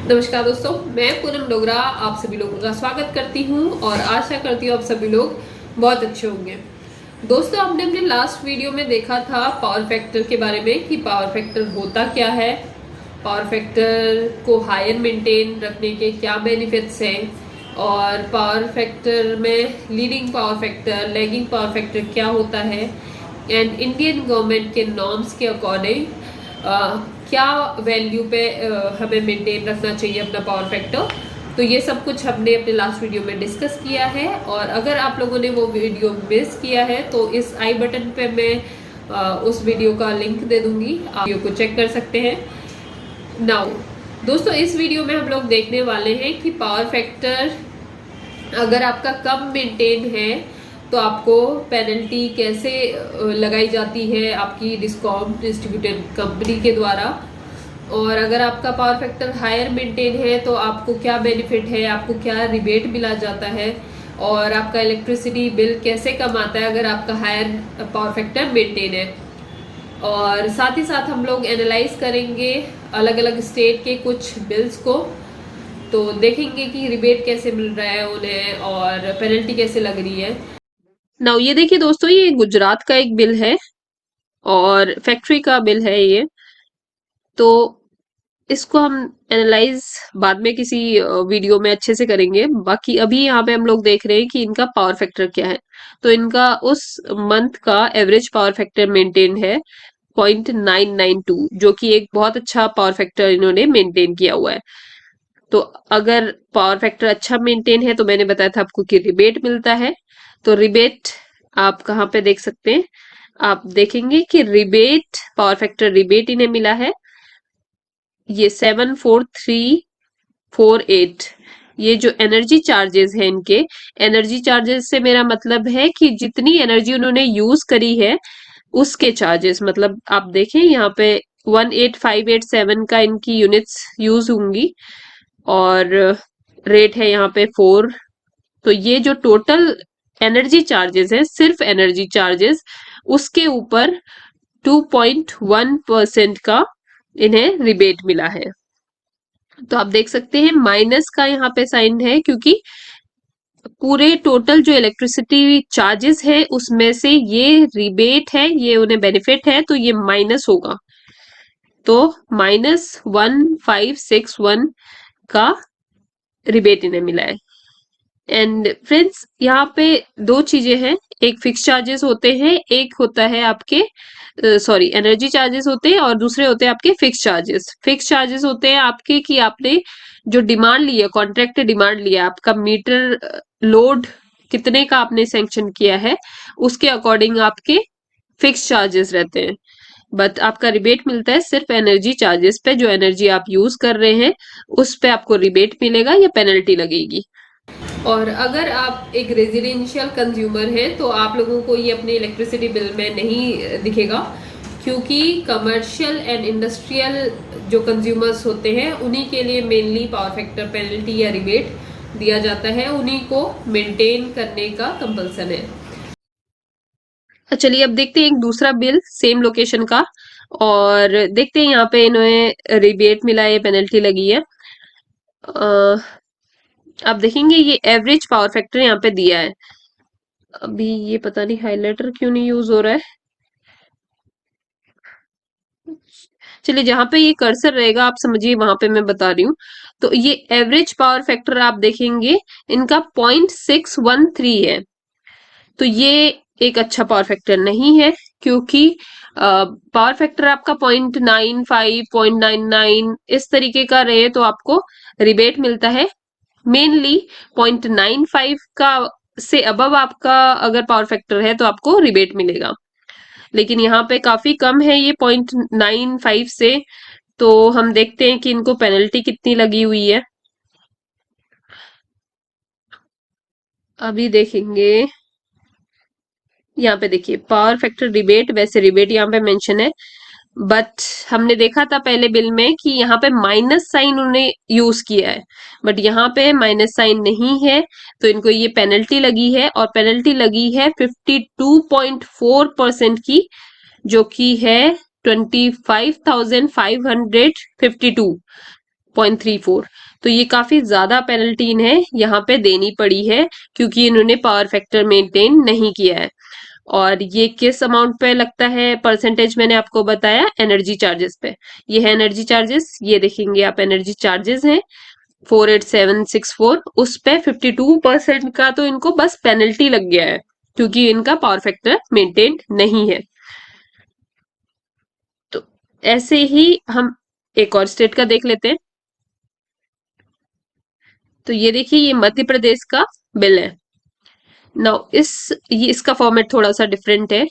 नमस्कार दोस्तों, मैं पूनम डोगरा आप सभी लोगों का स्वागत करती हूं और आशा करती हूँ आप सभी लोग बहुत अच्छे होंगे। दोस्तों, आपने अपने लास्ट वीडियो में देखा था पावर फैक्टर के बारे में कि पावर फैक्टर होता क्या है, पावर फैक्टर को हायर मेंटेन रखने के क्या बेनिफिट्स हैं और पावर फैक्टर में leading power factor, lagging power factor क्या होता है एंड इंडियन गवर्नमेंट के नॉर्म्स के अकॉर्डिंग क्या वैल्यू पे हमें मेंटेन रखना चाहिए अपना पावर फैक्टर। तो ये सब कुछ हमने अपने लास्ट वीडियो में डिस्कस किया है और अगर आप लोगों ने वो वीडियो मिस किया है तो इस आई बटन पे मैं उस वीडियो का लिंक दे दूंगी, आप वीडियो को चेक कर सकते हैं। नाउ दोस्तों, इस वीडियो में हम लोग देखने वाले हैं कि पावर फैक्टर अगर आपका कम मेंटेन है तो आपको पेनल्टी कैसे लगाई जाती है आपकी डिस्कॉम डिस्ट्रीब्यूटेड कंपनी के द्वारा, और अगर आपका पावर फैक्टर हायर मेंटेन है तो आपको क्या बेनिफिट है, आपको क्या रिबेट मिला जाता है और आपका इलेक्ट्रिसिटी बिल कैसे कम आता है अगर आपका हायर पावर फैक्टर मेंटेन है। और साथ ही साथ हम लोग एनालाइज करेंगे अलग अलग स्टेट के कुछ बिल्स को, तो देखेंगे कि रिबेट कैसे मिल रहा है उन्हें और पेनल्टी कैसे लग रही है। नाउ ये देखिए दोस्तों, ये गुजरात का एक बिल है और फैक्ट्री का बिल है ये। तो इसको हम एनालाइज बाद में किसी वीडियो में अच्छे से करेंगे। बाकी अभी यहाँ पे हम लोग देख रहे हैं कि इनका पावर फैक्टर क्या है। तो इनका उस मंथ का एवरेज पावर फैक्टर मेंटेन है 0.992, जो कि एक बहुत अच्छा पावर फैक्टर इन्होंने मेंटेन किया हुआ है। तो अगर पावर फैक्टर अच्छा मेंटेन है तो मैंने बताया था आपको कि रिबेट मिलता है। तो रिबेट आप कहाँ पे देख सकते हैं, आप देखेंगे कि रिबेट पावर फैक्टर रिबेट इन्हें मिला है ये 74348। ये जो एनर्जी चार्जेस है इनके, एनर्जी चार्जेस से मेरा मतलब है कि जितनी एनर्जी उन्होंने यूज करी है उसके चार्जेस, मतलब आप देखें यहाँ पे 18587 का इनकी यूनिट्स यूज होंगी और रेट है यहाँ पे 4। तो ये जो टोटल एनर्जी चार्जेस है, सिर्फ एनर्जी चार्जेस, उसके ऊपर 2.1% का इन्हें रिबेट मिला है। तो आप देख सकते हैं माइनस का यहाँ पे साइन है क्योंकि पूरे टोटल जो इलेक्ट्रिसिटी चार्जेस है उसमें से ये रिबेट है, ये उन्हें बेनिफिट है, तो ये माइनस होगा। तो -1561 का रिबेट इन्हें मिला है। एंड फ्रेंड्स, यहाँ पे दो चीजें हैं, एक फिक्स चार्जेस होते हैं, एक होता है आपके सॉरी एनर्जी चार्जेस होते हैं और दूसरे होते हैं आपके फिक्स चार्जेस। फिक्स चार्जेस होते हैं आपके कि आपने जो डिमांड ली है, कॉन्ट्रैक्ट डिमांड लिया, आपका मीटर लोड कितने का आपने सैंक्शन किया है उसके अकॉर्डिंग आपके फिक्स चार्जेस रहते हैं। बट आपका रिबेट मिलता है सिर्फ एनर्जी चार्जेस पे, जो एनर्जी आप यूज कर रहे हैं उस पे आपको रिबेट मिलेगा या पेनल्टी लगेगी। और अगर आप एक रेजिडेंशियल कंज्यूमर हैं तो आप लोगों को ये अपने इलेक्ट्रिसिटी बिल में नहीं दिखेगा, क्योंकि कमर्शियल एंड इंडस्ट्रियल जो कंज्यूमर्स होते हैं उन्हीं के लिए मेनली पावर फैक्टर पेनल्टी या रिबेट दिया जाता है, उन्हीं को मेंटेन करने का कंपल्सन है। चलिए अब देखते हैं एक दूसरा बिल सेम लोकेशन का और देखते हैं यहाँ पे इन्हें रिबेट मिला है, पेनल्टी लगी है। आप देखेंगे ये एवरेज पावर फैक्टर यहाँ पे दिया है। अभी ये पता नहीं हाइलाइटर क्यों नहीं यूज हो रहा है। चलिए जहां पे ये कर्सर रहेगा आप समझिए वहां पे मैं बता रही हूँ। तो ये एवरेज पावर फैक्टर आप देखेंगे इनका 0.613 है। तो ये एक अच्छा पावर फैक्टर नहीं है, क्योंकि पावर फैक्टर आपका 0.95 0.99 इस तरीके का रहे तो आपको रिबेट मिलता है। मेनली 0.95 का से अबव आपका अगर पावर फैक्टर है तो आपको रिबेट मिलेगा, लेकिन यहाँ पे काफी कम है ये 0.95 से। तो हम देखते हैं कि इनको पेनल्टी कितनी लगी हुई है, अभी देखेंगे। यहाँ पे देखिए पावर फैक्टर रिबेट, वैसे रिबेट यहाँ पे मेंशन है, बट हमने देखा था पहले बिल में कि यहाँ पे माइनस साइन उन्होंने यूज किया है, बट यहाँ पे माइनस साइन नहीं है। तो इनको ये पेनल्टी लगी है और पेनल्टी लगी है 52.4% की, जो कि है 25,552। 0.34। तो ये काफी ज्यादा पेनल्टी इन्हें यहाँ पे देनी पड़ी है, क्योंकि इन्होंने पावर फैक्टर मेंटेन नहीं किया है। और ये किस अमाउंट पे लगता है परसेंटेज, मैंने आपको बताया एनर्जी चार्जेस पे। ये है एनर्जी चार्जेस, ये देखेंगे आप, एनर्जी चार्जेस हैं 48764, उस पे 52% का तो इनको बस पेनल्टी लग गया है, क्योंकि इनका पावर फैक्टर मेंटेन नहीं है। तो ऐसे ही हम एक और स्टेट का देख लेते हैं। तो ये देखिए, ये मध्य प्रदेश का बिल है। नाउ ये इसका फॉर्मेट थोड़ा सा डिफरेंट है,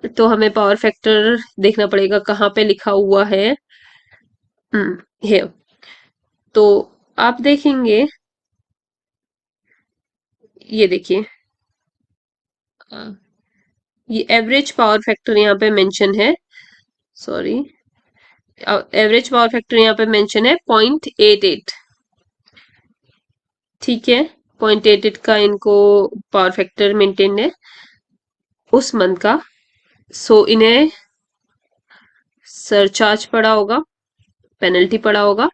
तो हमें पावर फैक्टर देखना पड़ेगा कहाँ पे लिखा हुआ है। है, तो आप देखेंगे, ये देखिए, ये एवरेज पावर फैक्टर यहाँ पे मेंशन है, सॉरी, एवरेज पावर फैक्टर यहाँ पे मेंशन है 0.88। ठीक है, 0.88 का इनको पावर फैक्टर मेंटेन है उस मंथ का। सो इन्हें सरचार्ज पड़ा होगा, पेनल्टी पड़ा होगा।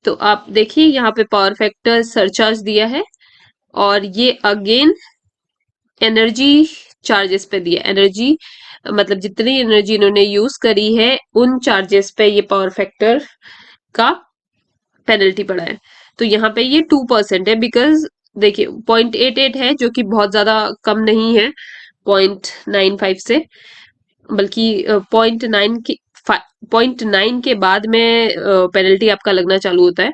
तो आप देखिए, यहाँ पे पावर फैक्टर सरचार्ज दिया है, और ये अगेन एनर्जी चार्जेस पे दिया। एनर्जी मतलब जितनी एनर्जी इन्होंने यूज करी है उन चार्जेस पे ये पावर फैक्टर का पेनल्टी पड़ा है। तो यहाँ पे ये 2% है, बिकॉज देखिए 0.88 है, जो कि बहुत ज्यादा कम नहीं है 0.95 से, बल्कि 0.9 के बाद में पेनल्टी आपका लगना चालू होता है।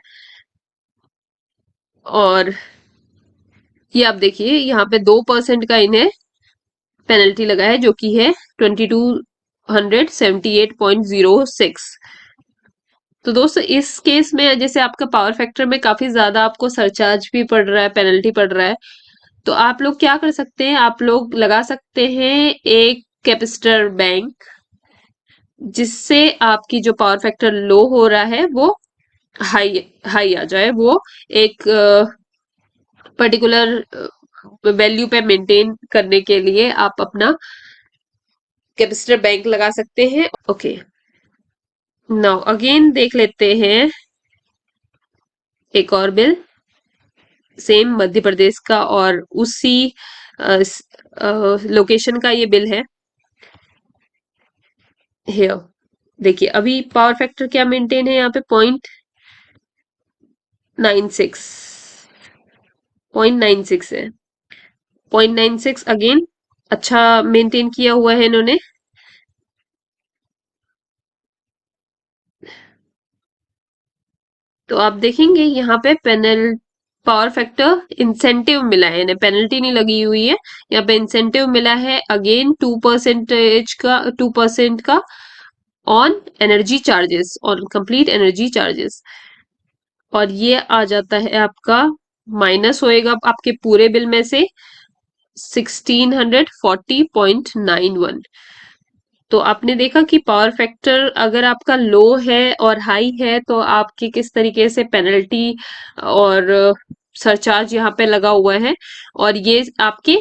और ये आप देखिए, यहाँ पे 2% का इन्हें पेनल्टी लगा है, जो कि है 2278.06। तो दोस्तों इस केस में जैसे आपका पावर फैक्टर में काफी ज्यादा आपको सरचार्ज भी पड़ रहा है, पेनल्टी पड़ रहा है, तो आप लोग क्या कर सकते हैं, आप लोग लगा सकते हैं एक कैपेसिटर बैंक, जिससे आपकी जो पावर फैक्टर लो हो रहा है वो हाई हाई आ जाए, वो एक पर्टिकुलर वैल्यू पे मेंटेन करने के लिए आप अपना कैपेसिटर बैंक लगा सकते हैं। ओके, नाउ अगेन देख लेते हैं एक और बिल, सेम मध्य प्रदेश का, और उसी लोकेशन का ये बिल है। हियर देखिए, अभी पावर फैक्टर क्या मेंटेन है यहाँ पे, 0.96, 0.96 है। 0.96 अगेन अच्छा मेंटेन किया हुआ है इन्होंने। तो आप देखेंगे यहाँ पे पावर फैक्टर इंसेंटिव मिला है इन्हें, पेनल्टी नहीं लगी हुई है, यहाँ पे इंसेंटिव मिला है अगेन 2% का on energy charges, on complete energy charges. और ये आ जाता है आपका, माइनस होएगा आपके पूरे बिल में से 1640.91। तो आपने देखा कि पावर फैक्टर अगर आपका लो है और हाई है, तो आपकी किस तरीके से पेनल्टी और सरचार्ज यहाँ पे लगा हुआ है, और ये आपके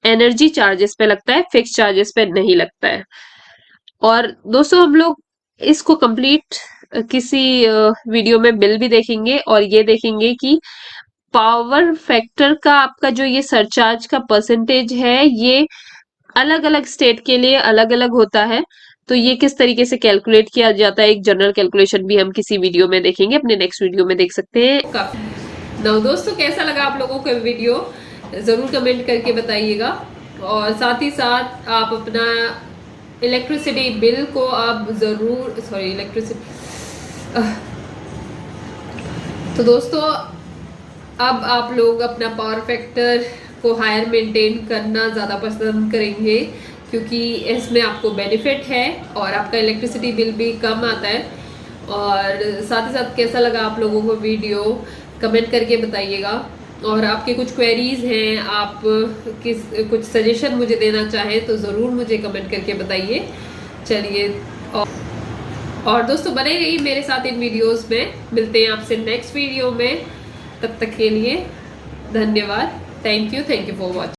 एनर्जी चार्जेस पे लगता है, फिक्स चार्जेस पे नहीं लगता है। और दोस्तों हम लोग इसको कंप्लीट किसी वीडियो में बिल भी देखेंगे, और ये देखेंगे कि पावर फैक्टर का आपका जो ये सरचार्ज का परसेंटेज है, ये अलग अलग स्टेट के लिए अलग अलग होता है। तो ये किस तरीके से कैलकुलेट किया जाता है, एक जनरल कैलकुलेशन भी हम किसी वीडियो में देखेंगे, अपने नेक्स्ट वीडियो में देख सकते हैं। तो दोस्तों कैसा लगा आप लोगों को वीडियो, जरूर कमेंट करके बताइएगा। और साथ ही साथ आप अपना इलेक्ट्रिसिटी बिल को आप जरूर, सॉरी इलेक्ट्रिसिटी, तो दोस्तों अब आप लोग अपना पावर फैक्टर को हायर मेंटेन करना ज़्यादा पसंद करेंगे, क्योंकि इसमें आपको बेनिफिट है और आपका इलेक्ट्रिसिटी बिल भी कम आता है। और साथ ही साथ कैसा लगा आप लोगों को वीडियो, कमेंट करके बताइएगा। और आपके कुछ क्वेरीज हैं, आप कुछ सजेशन मुझे देना चाहें तो ज़रूर मुझे कमेंट करके बताइए। चलिए, और दोस्तों बने रहिए मेरे साथ इन वीडियोस में, मिलते हैं आपसे नेक्स्ट वीडियो में। तब तक के लिए धन्यवाद, थैंक यू फॉर वॉचिंग।